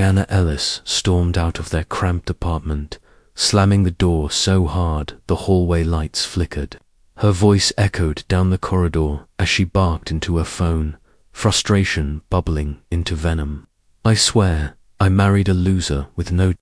Diana Ellis stormed out of their cramped apartment, slamming the door so hard the hallway lights flickered. Her voice echoed down the corridor as she barked into her phone, frustration bubbling into venom. "I swear, I married a loser with no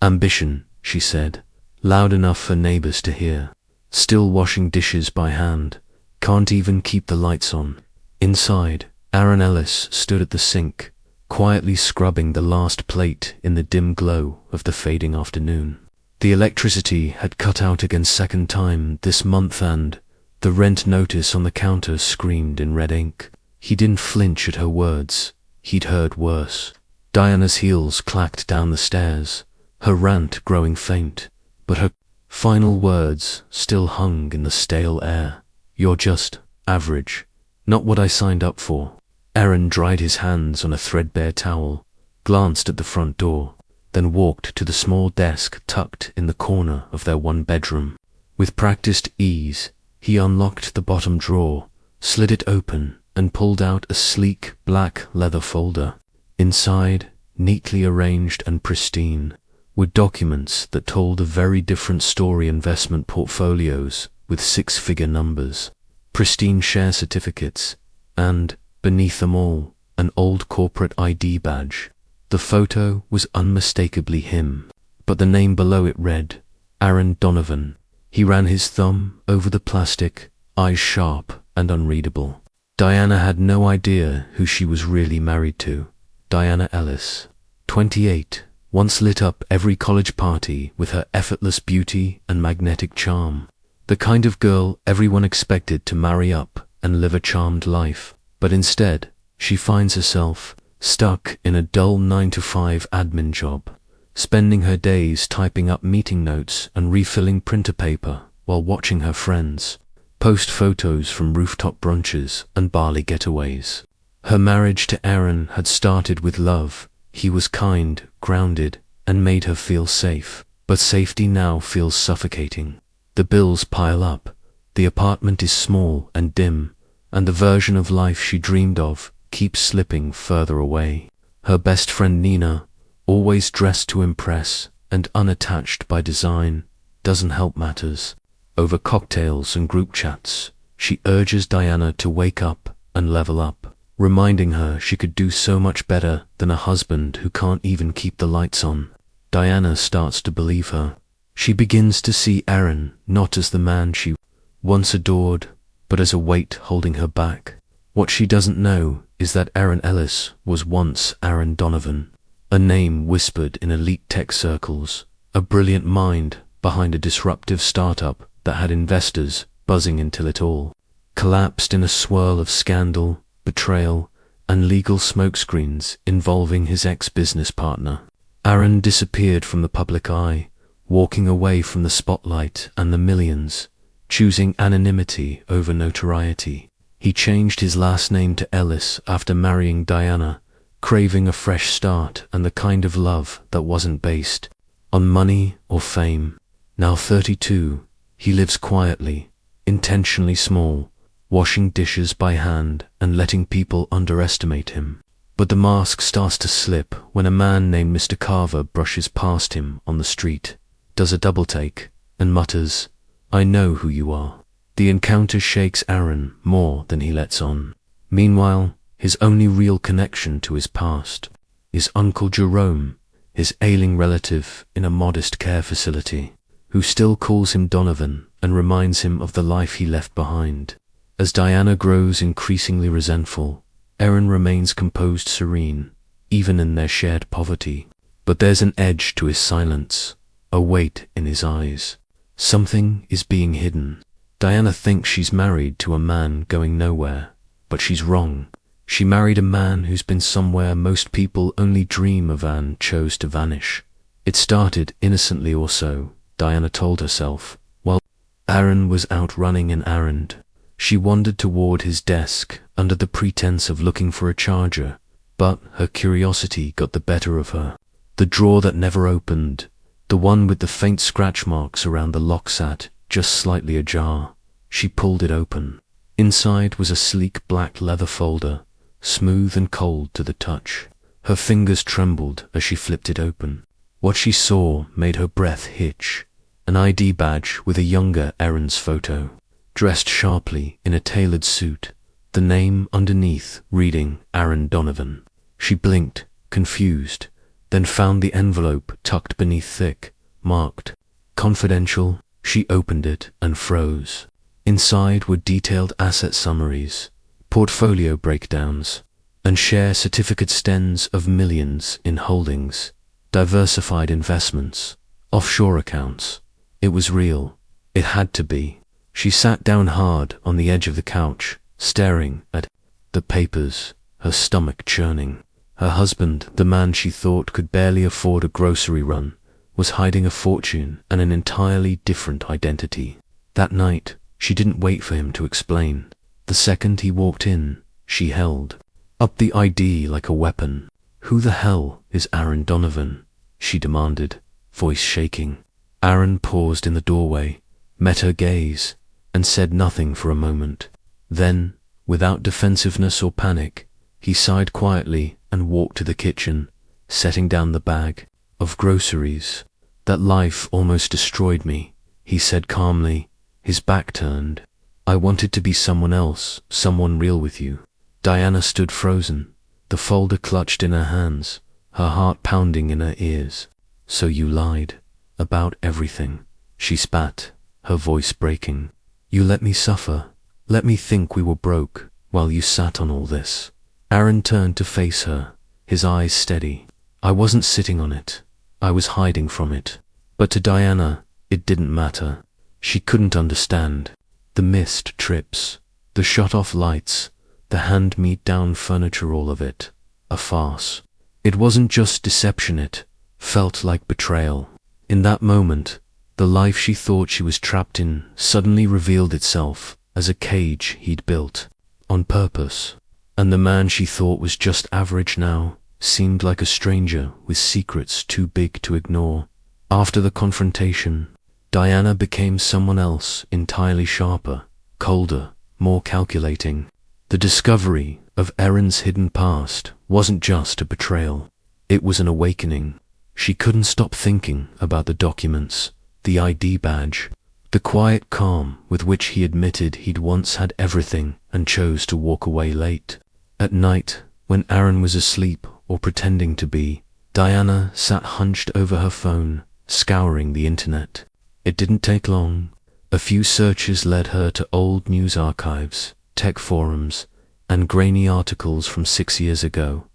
ambition," she said, loud enough for neighbors to hear. "Still washing dishes by hand, can't even keep the lights on." Inside, Aaron Ellis stood at the sink, quietly scrubbing the last plate in the dim glow of the fading afternoon. The electricity had cut out again second time this month, and the rent notice on the counter screamed in red ink. He didn't flinch at her words. He'd heard worse. Diana's heels clacked down the stairs, her rant growing faint, but her final words still hung in the stale air. "You're just average. Not what I signed up for." Aaron dried his hands on a threadbare towel, glanced at the front door, then walked to the small desk tucked in the corner of their one-bedroom. With practiced ease, he unlocked the bottom drawer, slid it open, and pulled out a sleek black leather folder. Inside, neatly arranged and pristine, were documents that told a very different story: investment portfolios with six-figure numbers, pristine share certificates, and, beneath them all, an old corporate ID badge. The photo was unmistakably him, but the name below it read, Aaron Donovan. He ran his thumb over the plastic, eyes sharp and unreadable. Diana had no idea who she was really married to. Diana Ellis, 28, once lit up every college party with her effortless beauty and magnetic charm. The kind of girl everyone expected to marry up and live a charmed life. But instead, she finds herself stuck in a dull 9-to-5 admin job, spending her days typing up meeting notes and refilling printer paper while watching her friends post photos from rooftop brunches and Bali getaways. Her marriage to Aaron had started with love. He was kind, grounded, and made her feel safe. But safety now feels suffocating. The bills pile up, the apartment is small and dim, and the version of life she dreamed of keeps slipping further away. Her best friend Nina, always dressed to impress and unattached by design, doesn't help matters. Over cocktails and group chats, she urges Diana to wake up and level up, reminding her she could do so much better than a husband who can't even keep the lights on. Diana starts to believe her. She begins to see Aaron not as the man she once adored, but as a weight holding her back. What she doesn't know is that Aaron Ellis was once Aaron Donovan, a name whispered in elite tech circles, a brilliant mind behind a disruptive startup that had investors buzzing until it all collapsed in a swirl of scandal, betrayal, and legal smokescreens involving his ex-business partner. Aaron disappeared from the public eye, walking away from the spotlight and the millions, choosing anonymity over notoriety. He changed his last name to Ellis after marrying Diana, craving a fresh start and the kind of love that wasn't based on money or fame. Now 32, he lives quietly, intentionally small, washing dishes by hand and letting people underestimate him. But the mask starts to slip when a man named Mr. Carver brushes past him on the street, does a double take, and mutters, "I know who you are." The encounter shakes Aaron more than he lets on. Meanwhile, his only real connection to his past is Uncle Jerome, his ailing relative in a modest care facility, who still calls him Donovan and reminds him of the life he left behind. As Diana grows increasingly resentful, Aaron remains composed, serene, even in their shared poverty. But there's an edge to his silence, a weight in his eyes. Something is being hidden. Diana thinks she's married to a man going nowhere, but she's wrong. She married a man who's been somewhere most people only dream of and chose to vanish. It started innocently or so, Diana told herself, while Aaron was out running an errand. She wandered toward his desk under the pretense of looking for a charger, but her curiosity got the better of her. The drawer that never opened, the one with the faint scratch marks around the lock, sat just slightly ajar. She pulled it open. Inside was a sleek black leather folder, smooth and cold to the touch. Her fingers trembled as she flipped it open. What she saw made her breath hitch. An ID badge with a younger Aaron's photo, dressed sharply in a tailored suit, the name underneath reading Aaron Donovan. She blinked, confused, then found the envelope tucked beneath thick, marked confidential. She opened it and froze. Inside were detailed asset summaries, portfolio breakdowns, and share certificate stens of millions in holdings, diversified investments, offshore accounts. It was real. It had to be. She sat down hard on the edge of the couch, staring at the papers, her stomach churning. Her husband, the man she thought could barely afford a grocery run, was hiding a fortune and an entirely different identity. That night, she didn't wait for him to explain. The second he walked in, she held up the ID like a weapon. "Who the hell is Aaron Donovan?" she demanded, voice shaking. Aaron paused in the doorway, met her gaze, and said nothing for a moment. Then, without defensiveness or panic, he sighed quietly and walked to the kitchen, setting down the bag of groceries. "That life almost destroyed me," he said calmly, his back turned. "I wanted to be someone else, someone real with you." Diana stood frozen, the folder clutched in her hands, her heart pounding in her ears. "So you lied about everything," she spat, her voice breaking. "You let me suffer, let me think we were broke, while you sat on all this." Aaron turned to face her, his eyes steady. "I wasn't sitting on it, I was hiding from it." But to Diana, it didn't matter. She couldn't understand. The missed trips, the shut-off lights, the hand-me-down furniture, all of it, a farce. It wasn't just deception, it felt like betrayal. In that moment, the life she thought she was trapped in suddenly revealed itself as a cage he'd built, on purpose. And the man she thought was just average now seemed like a stranger with secrets too big to ignore. After the confrontation, Diana became someone else, entirely sharper, colder, more calculating. The discovery of Aaron's hidden past wasn't just a betrayal, it was an awakening. She couldn't stop thinking about the documents, the ID badge, the quiet calm with which he admitted he'd once had everything and chose to walk away late. At night, when Aaron was asleep or pretending to be, Diana sat hunched over her phone, scouring the internet. It didn't take long. A few searches led her to old news archives, tech forums, and grainy articles from 6 years ago.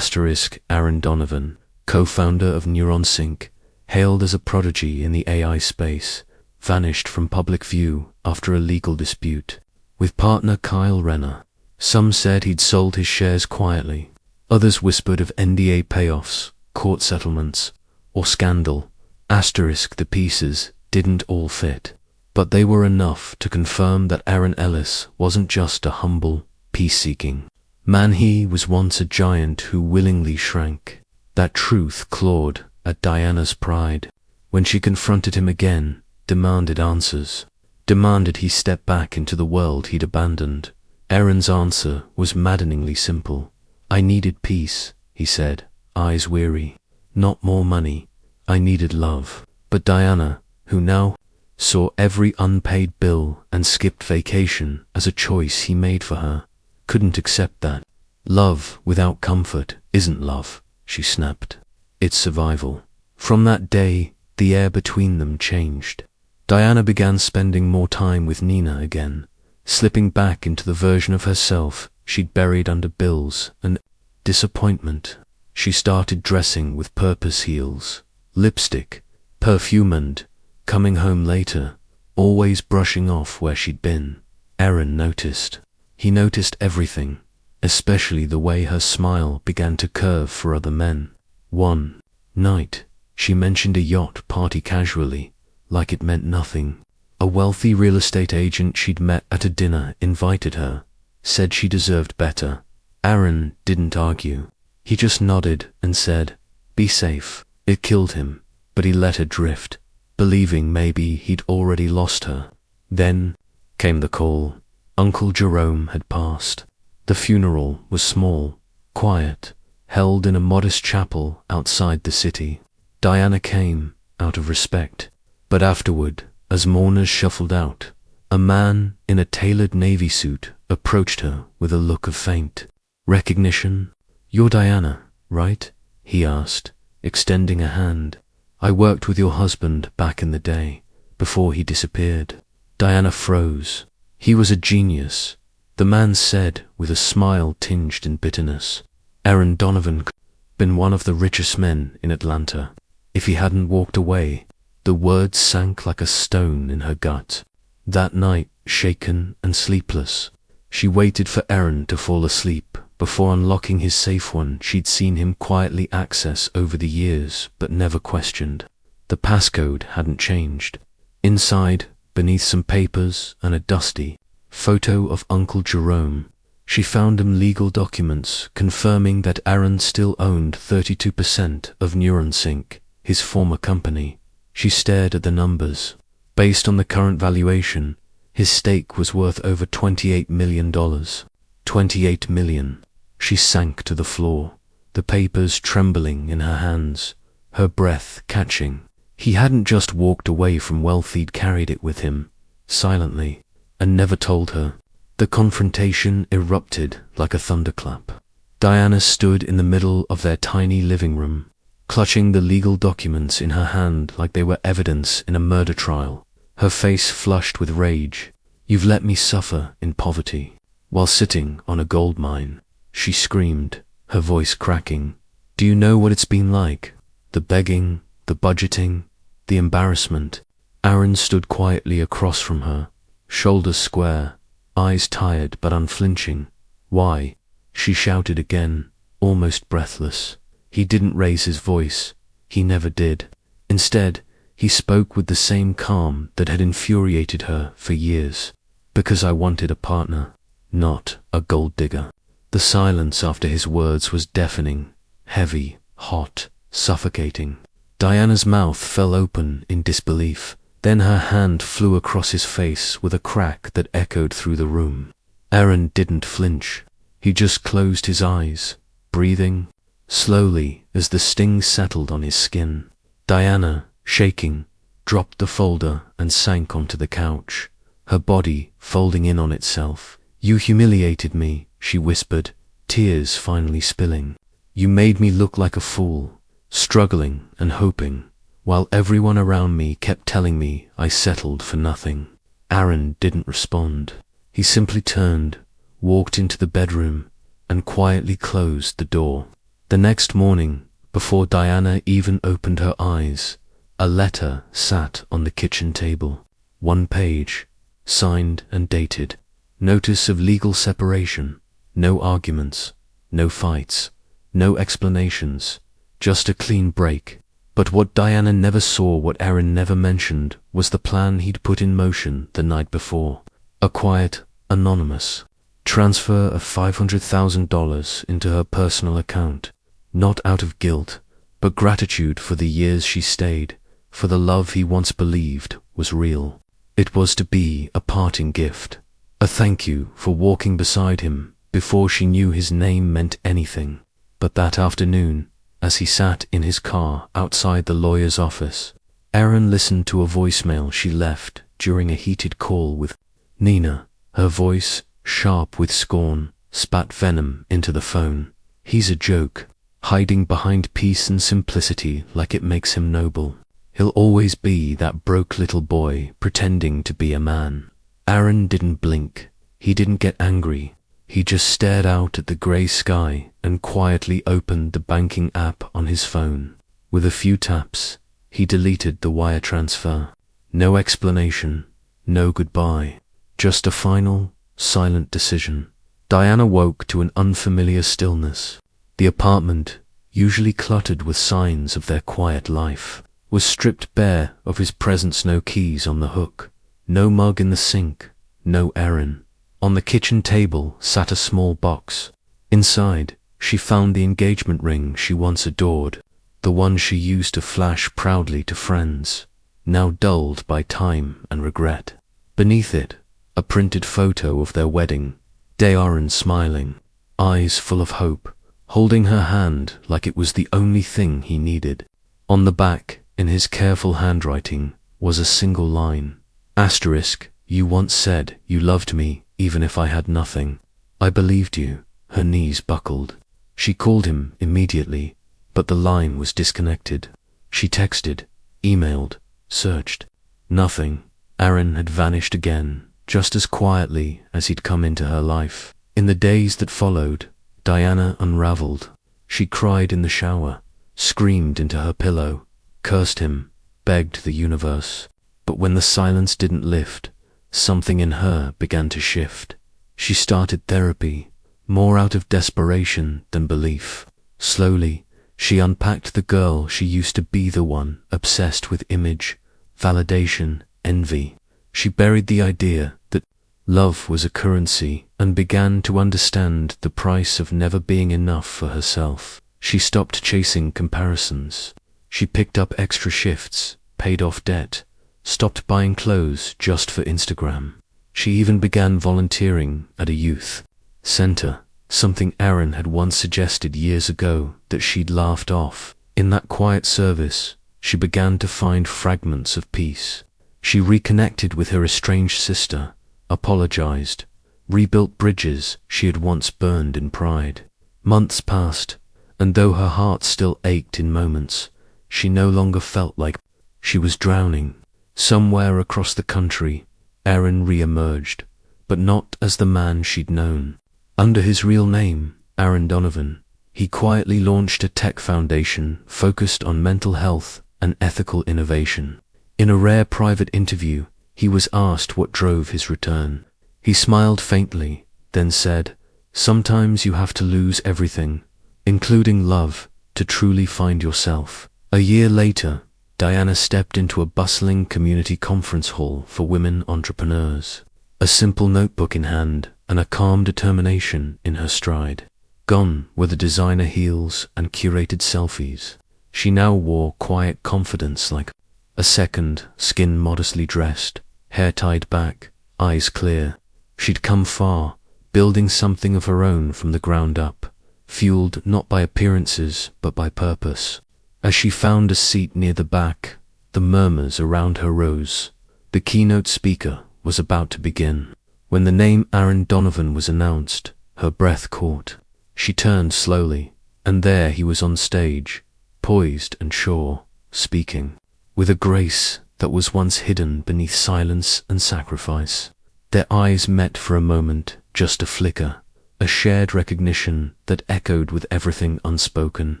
Aaron Donovan, co-founder of NeuronSync, hailed as a prodigy in the AI space, vanished from public view after a legal dispute with partner Kyle Renner. Some said he'd sold his shares quietly. Others whispered of NDA payoffs, court settlements, or scandal. The pieces didn't all fit, but they were enough to confirm that Aaron Ellis wasn't just a humble, peace-seeking man. He was once a giant who willingly shrank. That truth clawed at Diana's pride. When she confronted him again, demanded answers, demanded he step back into the world he'd abandoned. Aaron's answer was maddeningly simple. "I needed peace," he said, eyes weary. "Not more money. I needed love." But Diana, who now saw every unpaid bill and skipped vacation as a choice he made for her, couldn't accept that. "Love without comfort isn't love," she snapped. "It's survival." From that day, the air between them changed. Diana began spending more time with Nina again, slipping back into the version of herself she'd buried under bills and disappointment. She started dressing with purpose, heels, lipstick, perfume, and coming home later, always brushing off where she'd been. Aaron noticed. He noticed everything, especially the way her smile began to curve for other men. One night, she mentioned a yacht party casually, like it meant nothing. A wealthy real estate agent she'd met at a dinner invited her, said she deserved better. Aaron didn't argue. He just nodded and said, "Be safe." It killed him, but he let her drift, believing maybe he'd already lost her. Then came the call. Uncle Jerome had passed. The funeral was small, quiet, held in a modest chapel outside the city. Diana came, out of respect, but afterward, as mourners shuffled out, a man in a tailored navy suit approached her with a look of faint recognition. "You're Diana, right?" he asked, extending a hand. "I worked with your husband back in the day, before he disappeared." Diana froze. "He was a genius," the man said with a smile tinged in bitterness. "Aaron Donovan could have been one of the richest men in Atlanta if he hadn't walked away." The words sank like a stone in her gut. That night, shaken and sleepless, she waited for Aaron to fall asleep before unlocking his safe one she'd seen him quietly access over the years but never questioned. The passcode hadn't changed. Inside, beneath some papers and a dusty photo of Uncle Jerome, she found him legal documents confirming that Aaron still owned 32% of NeuronSync, his former company. She stared at the numbers. Based on the current valuation, his stake was worth over $28 million. $28 million. She sank to the floor, the papers trembling in her hands, her breath catching. He hadn't just walked away from wealth, he'd carried it with him, silently, and never told her. The confrontation erupted like a thunderclap. Diana stood in the middle of their tiny living room, clutching the legal documents in her hand like they were evidence in a murder trial, her face flushed with rage. "You've let me suffer in poverty, while sitting on a gold mine," she screamed, her voice cracking. "Do you know what it's been like? The begging, the budgeting, the embarrassment." Aaron stood quietly across from her, shoulders square, eyes tired but unflinching. "Why?" she shouted again, almost breathless. He didn't raise his voice. He never did. Instead, he spoke with the same calm that had infuriated her for years. "Because I wanted a partner, not a gold digger." The silence after his words was deafening, heavy, hot, suffocating. Diana's mouth fell open in disbelief. Then her hand flew across his face with a crack that echoed through the room. Aaron didn't flinch. He just closed his eyes, breathing slowly as the sting settled on his skin. Diana, shaking, dropped the folder and sank onto the couch, her body folding in on itself. "You humiliated me," she whispered, tears finally spilling. "You made me look like a fool, struggling and hoping, while everyone around me kept telling me I settled for nothing." Aaron didn't respond. He simply turned, walked into the bedroom, and quietly closed the door. The next morning, before Diana even opened her eyes, a letter sat on the kitchen table. One page, signed and dated. Notice of legal separation. No arguments, no fights, no explanations, just a clean break. But what Diana never saw, what Aaron never mentioned, was the plan he'd put in motion the night before. A quiet, anonymous transfer of $500,000 into her personal account, not out of guilt, but gratitude for the years she stayed, for the love he once believed was real. It was to be a parting gift, a thank you for walking beside him before she knew his name meant anything. But that afternoon, as he sat in his car outside the lawyer's office, Aaron listened to a voicemail she left during a heated call with Nina. Her voice, sharp with scorn, spat venom into the phone. "He's a joke, hiding behind peace and simplicity like it makes him noble. He'll always be that broke little boy pretending to be a man." Aaron didn't blink. He didn't get angry. He just stared out at the grey sky and quietly opened the banking app on his phone. With a few taps, he deleted the wire transfer. No explanation, no goodbye, just a final, silent decision. Diana woke to an unfamiliar stillness. The apartment, usually cluttered with signs of their quiet life, was stripped bare of his presence. No keys on the hook, no mug in the sink, no Aaron. On the kitchen table sat a small box. Inside, she found the engagement ring she once adored, the one she used to flash proudly to friends, now dulled by time and regret. Beneath it, a printed photo of their wedding, Aaron smiling, eyes full of hope, holding her hand like it was the only thing he needed. On the back, in his careful handwriting, was a single line. Asterisk, you once said you loved me, even if I had nothing. I believed you. Her knees buckled. She called him immediately, but the line was disconnected. She texted, emailed, searched. Nothing. Aaron had vanished again, just as quietly as he'd come into her life. In the days that followed, Diana unraveled. She cried in the shower, screamed into her pillow, cursed him, begged the universe. But when the silence didn't lift, something in her began to shift. She started therapy, more out of desperation than belief. Slowly, she unpacked the girl she used to be, the one obsessed with image, validation, envy. She buried the idea that love was a currency and began to understand the price of never being enough for herself. She stopped chasing comparisons. She picked up extra shifts, paid off debt, stopped buying clothes just for Instagram. She even began volunteering at a youth center, something Aaron had once suggested years ago that she'd laughed off. In that quiet service, she began to find fragments of peace. She reconnected with her estranged sister, apologized, rebuilt bridges she had once burned in pride. Months passed, and though her heart still ached in moments, she no longer felt like she was drowning. Somewhere across the country, Aaron re-emerged, but not as the man she'd known. Under his real name, Aaron Donovan, he quietly launched a tech foundation focused on mental health and ethical innovation. In a rare private interview, he was asked what drove his return. He smiled faintly, then said, "Sometimes you have to lose everything, including love, to truly find yourself." A year later, Diana stepped into a bustling community conference hall for women entrepreneurs. A simple notebook in hand and a calm determination in her stride. Gone were the designer heels and curated selfies. She now wore quiet confidence, like a second, skin modestly dressed, hair tied back, eyes clear. She'd come far, building something of her own from the ground up, fueled not by appearances but by purpose. As she found a seat near the back, the murmurs around her rose. The keynote speaker was about to begin. When the name Aaron Donovan was announced, her breath caught. She turned slowly, and there he was on stage, poised and sure, speaking, with a grace that was once hidden beneath silence and sacrifice. Their eyes met for a moment, just a flicker, a shared recognition that echoed with everything unspoken.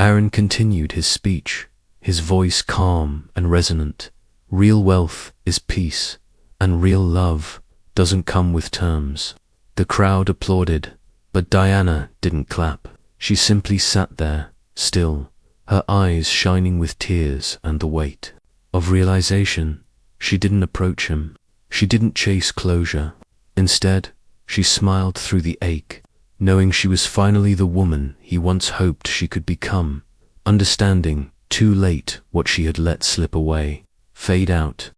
Aaron continued his speech, his voice calm and resonant. Real wealth is peace, and real love doesn't come with terms. The crowd applauded, but Diana didn't clap. She simply sat there, still, her eyes shining with tears and the weight of realization. She didn't approach him. She didn't chase closure. Instead, she smiled through the ache, knowing she was finally the woman he once hoped she could become, understanding too late what she had let slip away, fade out,